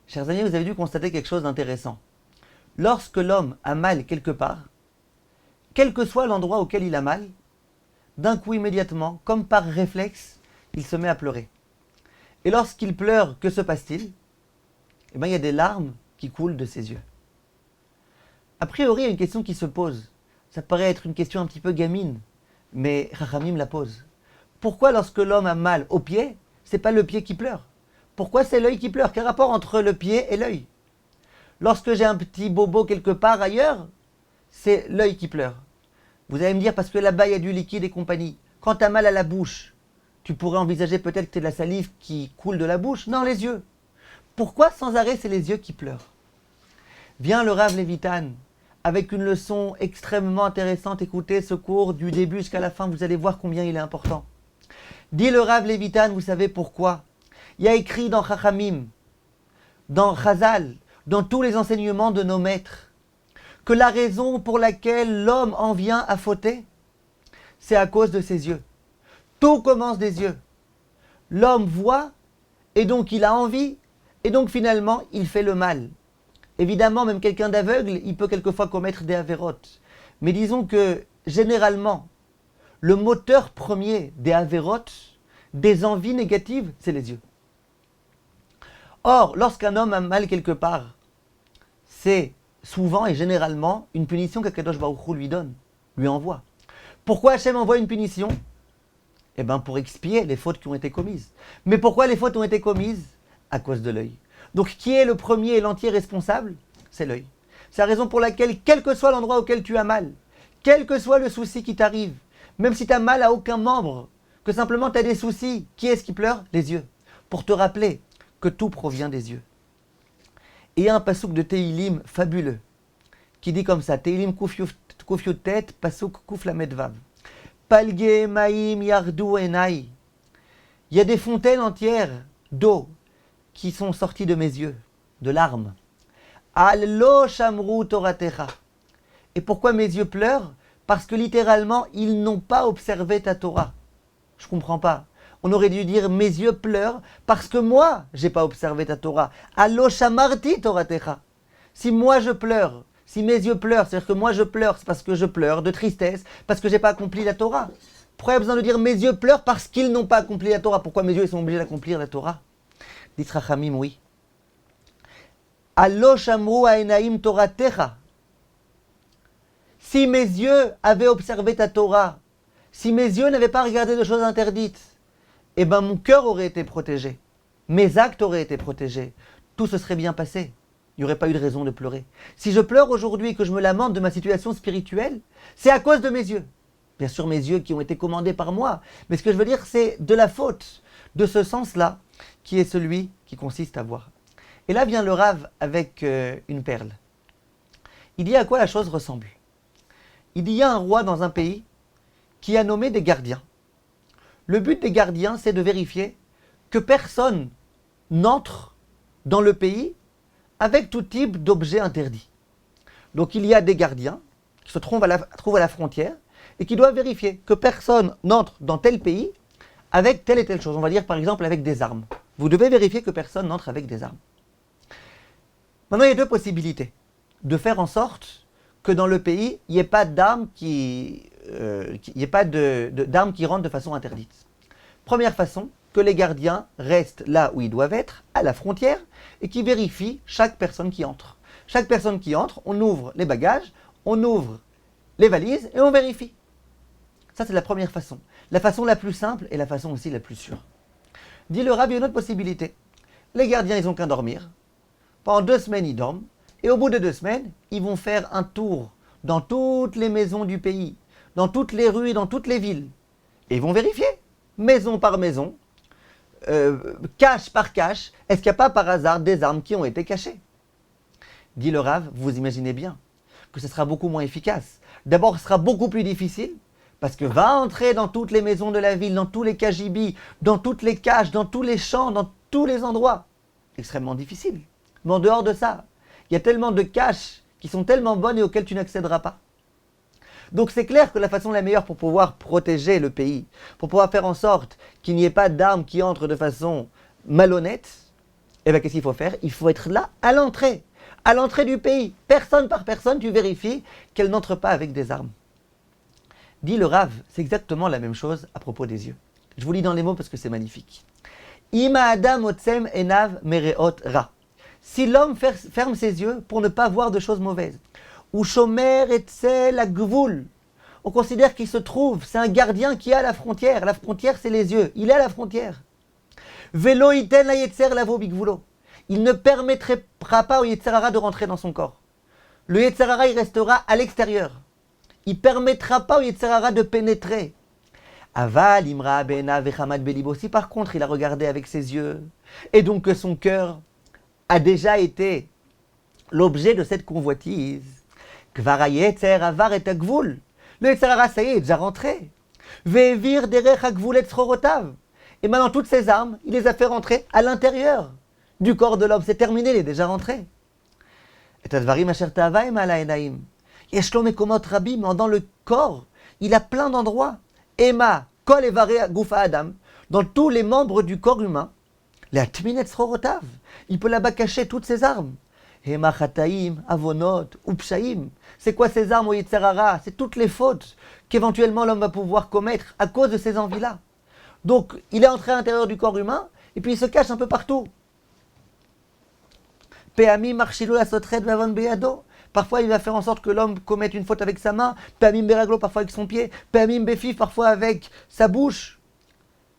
Chers amis, vous avez dû constater quelque chose d'intéressant. Lorsque l'homme a mal quelque part, quel que soit l'endroit auquel il a mal, d'un coup immédiatement, comme par réflexe, il se met à pleurer. Et lorsqu'il pleure, que se passe-t-il? Eh bien, il y a des larmes qui coulent de ses yeux. A priori, il y a une question qui se pose. Ça paraît être une question un petit peu gamine, mais Chachamim la pose. Pourquoi lorsque l'homme a mal au pied, c'est pas le pied qui pleure? Pourquoi c'est l'œil qui pleure? Quel rapport entre le pied et l'œil? Lorsque j'ai un petit bobo quelque part ailleurs, c'est l'œil qui pleure. Vous allez me dire parce que là-bas il y a du liquide et compagnie. Quand tu as mal à la bouche, tu pourrais envisager peut-être que tu as de la salive qui coule de la bouche. Non, les yeux. Pourquoi sans arrêt c'est les yeux qui pleurent? Vient le Rav Levitan avec une leçon extrêmement intéressante. Écoutez ce cours du début jusqu'à la fin, vous allez voir combien il est important. Dit le Rav Levitan, vous savez pourquoi? Il y a écrit dans Chachamim, dans Chazal, dans tous les enseignements de nos maîtres, que la raison pour laquelle l'homme en vient à fauter, c'est à cause de ses yeux. Tout commence des yeux. L'homme voit, et donc il a envie, et donc finalement il fait le mal. Évidemment, même quelqu'un d'aveugle, il peut quelquefois commettre des avérotes. Mais disons que, généralement, le moteur premier des avérotes, des envies négatives, c'est les yeux. Or, lorsqu'un homme a mal quelque part, c'est souvent et généralement une punition qu'Akadosh Baruch Hu lui donne, lui envoie. Pourquoi Hachem envoie une punition? Eh bien, pour expier les fautes qui ont été commises. Mais pourquoi les fautes ont été commises? À cause de l'œil. Donc, qui est le premier et l'entier responsable? C'est l'œil. C'est la raison pour laquelle, quel que soit l'endroit auquel tu as mal, quel que soit le souci qui t'arrive, même si tu as mal à aucun membre, que simplement tu as des soucis, qui est-ce qui pleure? Les yeux. Pour te rappeler que tout provient des yeux. Et il y a un pasouk de Tehilim fabuleux, qui dit comme ça, Tehilim Kuf Yutet, pasouk Kuf Lamed Vav. Palge Maim Yardu Enai. Il y a des fontaines entières d'eau qui sont sorties de mes yeux, de larmes. Al lo shamru toratecha. Et pourquoi mes yeux pleurent? Parce que littéralement, ils n'ont pas observé ta Torah. Je ne comprends pas. On aurait dû dire mes yeux pleurent parce que moi, j'ai pas observé ta Torah. Allo shamarti toratecha. Si moi je pleure, si mes yeux pleurent, c'est-à-dire que moi je pleure, c'est parce que je pleure de tristesse, parce que j'ai pas accompli la Torah. Pourquoi il y a besoin de dire mes yeux pleurent parce qu'ils n'ont pas accompli la Torah? Pourquoi mes yeux ils sont obligés d'accomplir la Torah? Dit Rachamim, oui. Allo shamru aenaim toratecha. Si mes yeux avaient observé ta Torah, si mes yeux n'avaient pas regardé de choses interdites, eh bien mon cœur aurait été protégé, mes actes auraient été protégés, tout se serait bien passé, il n'y aurait pas eu de raison de pleurer. Si je pleure aujourd'hui et que je me lamente de ma situation spirituelle, c'est à cause de mes yeux. Bien sûr mes yeux qui ont été commandés par moi, mais ce que je veux dire c'est de la faute, de ce sens-là, qui est celui qui consiste à voir. Et là vient le Rav avec une perle. Il dit à quoi la chose ressemble. Il dit il y a un roi dans un pays qui a nommé des gardiens. Le but des gardiens, c'est de vérifier que personne n'entre dans le pays avec tout type d'objets interdits. Donc il y a des gardiens qui se trouvent à la frontière et qui doivent vérifier que personne n'entre dans tel pays avec telle et telle chose. On va dire par exemple avec des armes. Vous devez vérifier que personne n'entre avec des armes. Maintenant, il y a deux possibilités. De faire en sorte que dans le pays, il n'y ait pas d'armes qui rentrent de façon interdite. Première façon, que les gardiens restent là où ils doivent être, à la frontière, et qui vérifient chaque personne qui entre. Chaque personne qui entre, on ouvre les bagages, on ouvre les valises et on vérifie. Ça, c'est la première façon. La façon la plus simple et la façon aussi la plus sûre. Dit le Rav, il y a une autre possibilité. Les gardiens, ils n'ont qu'à dormir. Pendant 2 semaines, ils dorment. Et au bout de 2 semaines, ils vont faire un tour dans toutes les maisons du pays, dans toutes les rues et dans toutes les villes. Et ils vont vérifier, maison par maison, cache par cache, est-ce qu'il n'y a pas par hasard des armes qui ont été cachées? Dit le Rav, vous imaginez bien que ce sera beaucoup moins efficace. D'abord, ce sera beaucoup plus difficile, parce que va entrer dans toutes les maisons de la ville, dans tous les kajibis, dans toutes les caches, dans tous les champs, dans tous les endroits. Extrêmement difficile. Mais en dehors de ça, il y a tellement de caches qui sont tellement bonnes et auxquelles tu n'accéderas pas. Donc c'est clair que la façon la meilleure pour pouvoir protéger le pays, pour pouvoir faire en sorte qu'il n'y ait pas d'armes qui entrent de façon malhonnête, Et bien qu'est-ce qu'il faut faire? Il faut être là à l'entrée du pays. Personne par personne, tu vérifies qu'elle n'entre pas avec des armes. Dit le Rav, c'est exactement la même chose à propos des yeux. Je vous lis dans les mots parce que c'est magnifique. Ima adam otsem enav mereot ra. Si l'homme ferme ses yeux pour ne pas voir de choses mauvaises, ou shomer etzel la gvoul, on considère qu'il se trouve, c'est un gardien qui est à la frontière. La frontière, c'est les yeux. Il est à la frontière. Velo iten la yetzer lavo bigvulo. Il ne permettra pas au yetzer hara de rentrer dans son corps. Le yetzer hara, il restera à l'extérieur. Il ne permettra pas au yetzer hara de pénétrer. Aval imra bena vechamad belibo. Si par contre il a regardé avec ses yeux, et donc que son cœur a déjà été l'objet de cette convoitise, kvara yetzer avar et agvul. Le yetzer hara, ça y est, est déjà rentré. Ve'evir derech agvul et tzrorotav. Et maintenant toutes ces armes, il les a fait rentrer à l'intérieur du corps de l'homme. C'est terminé, il est déjà rentré. Et advarim asher ta'avaim ala enaim. Yeshlo mekomot rabim, dans le corps, il a plein d'endroits. Ema, kol evare gufa adam, dans tous les membres du corps humain. La tminet tzrorotav, il peut là-bas cacher toutes ses armes. Ema chataim, avonot, upshaim. C'est quoi ces armes au yetzer hara? C'est toutes les fautes qu'éventuellement l'homme va pouvoir commettre à cause de ces envies-là. Donc, il est entré à l'intérieur du corps humain, et puis il se cache un peu partout. Pe'amim marchilo la sotred vavon beyado. Parfois, il va faire en sorte que l'homme commette une faute avec sa main. Pe'amim beraglo, parfois avec son pied. Pe'amim befif, parfois avec sa bouche.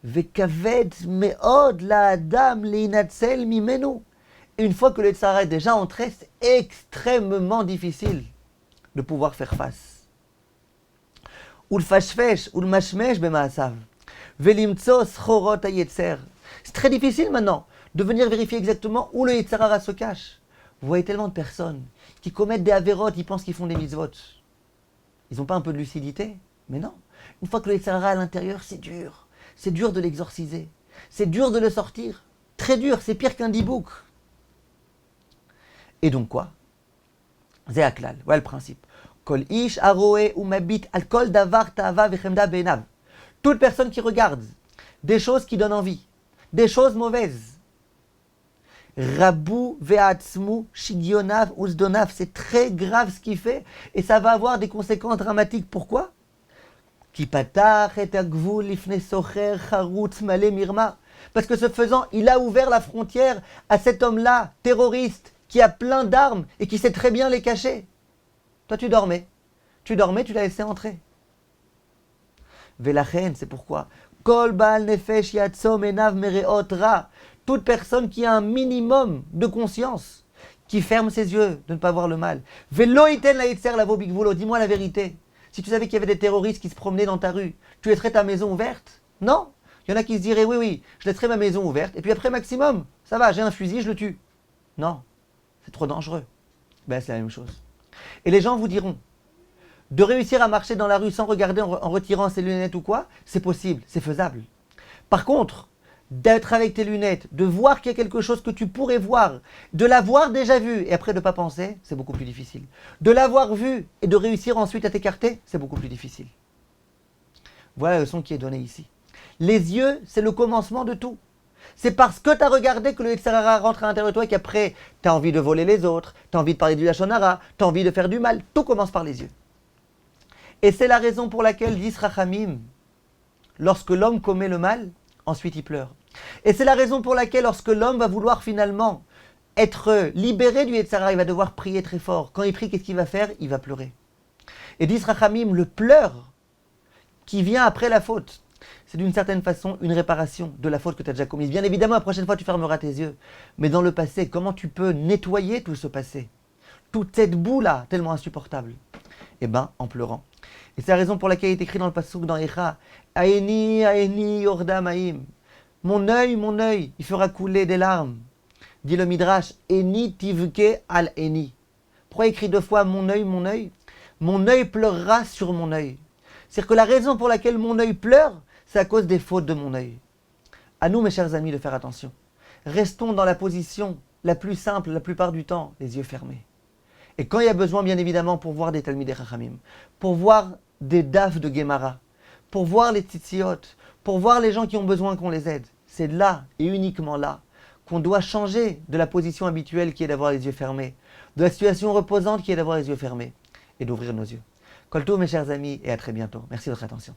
Vekaved meod la adam leinatzel mimenu. Et une fois que le yetzer hara est déjà entré, c'est extrêmement difficile de pouvoir faire face. Ulfashfesh, ulmashmesh bemaasav. Velimtso schorot hayetzer. C'est très difficile maintenant de venir vérifier exactement où le yetzer hara se cache. Vous voyez tellement de personnes qui commettent des avérotes, ils pensent qu'ils font des mitzvot. Ils n'ont pas un peu de lucidité? Mais non. Une fois que le yetzer hara est à l'intérieur, c'est dur. C'est dur de l'exorciser. C'est dur de le sortir. Très dur, c'est pire qu'un dibouk. Et donc quoi? Zéaklal, voilà le principe. Kol ish aroe ou mabit al kol davar ta'ava vechemda benav. Toute personne qui regarde des choses qui donnent envie, des choses mauvaises. Rabou ve'atzmu shigionav uzdonav. C'est très grave ce qu'il fait et ça va avoir des conséquences dramatiques. Pourquoi? Parce que ce faisant, il a ouvert la frontière à cet homme-là, terroriste, qui a plein d'armes et qui sait très bien les cacher. Toi, tu dormais. Tu l'as laissé entrer. Velachen, c'est pourquoi. Kol baal nefesh yatzom enav mereot ra. Toute personne qui a un minimum de conscience, qui ferme ses yeux de ne pas voir le mal. Velo iten la yetzer lavo bigvulo. Dis-moi la vérité. Si tu savais qu'il y avait des terroristes qui se promenaient dans ta rue, tu laisserais ta maison ouverte? Non. Il y en a qui se diraient, oui, je laisserai ma maison ouverte, et puis après, maximum, ça va, j'ai un fusil, je le tue. Non, c'est trop dangereux. Ben, c'est la même chose. Et les gens vous diront, de réussir à marcher dans la rue sans regarder en retirant ses lunettes ou quoi, c'est possible, c'est faisable. Par contre, d'être avec tes lunettes, de voir qu'il y a quelque chose que tu pourrais voir, de l'avoir déjà vu et après de ne pas penser, c'est beaucoup plus difficile. De l'avoir vu et de réussir ensuite à t'écarter, c'est beaucoup plus difficile. Voilà la leçon qui est donnée ici. Les yeux, c'est le commencement de tout. C'est parce que tu as regardé que le yetzer hara rentre à l'intérieur de toi et qu'après, tu as envie de voler les autres, tu as envie de parler du lachon hara, tu as envie de faire du mal. Tout commence par les yeux. Et c'est la raison pour laquelle, disent Rachamim, lorsque l'homme commet le mal, ensuite il pleure. Et c'est la raison pour laquelle, lorsque l'homme va vouloir finalement être libéré du yetzer hara, il va devoir prier très fort. Quand il prie, qu'est-ce qu'il va faire? Il va pleurer. Et disent Rachamim, le pleur qui vient après la faute, c'est d'une certaine façon une réparation de la faute que tu as déjà commise. Bien évidemment, la prochaine fois, tu fermeras tes yeux. Mais dans le passé, comment tu peux nettoyer tout ce passé? Toute cette boue-là, tellement insupportable. Eh bien, en pleurant. Et c'est la raison pour laquelle il est écrit dans le passouk dans Echa, Aeni, Aeni, Yorda Maïm. Mon œil, il fera couler des larmes. Dit le Midrash, Eni tivke al Eni. Pourquoi écrit deux fois mon œil? Mon œil pleurera sur mon œil. C'est-à-dire que la raison pour laquelle mon œil pleure, c'est à cause des fautes de mon œil. À nous, mes chers amis, de faire attention. Restons dans la position la plus simple, la plupart du temps, les yeux fermés. Et quand il y a besoin, bien évidemment, pour voir des Talmidei Chachamim, pour voir des daf de Gemara, pour voir les tzitziot, pour voir les gens qui ont besoin qu'on les aide, c'est là et uniquement là qu'on doit changer de la position habituelle qui est d'avoir les yeux fermés, de la situation reposante qui est d'avoir les yeux fermés, et d'ouvrir nos yeux. Kol tov, mes chers amis, et à très bientôt. Merci de votre attention.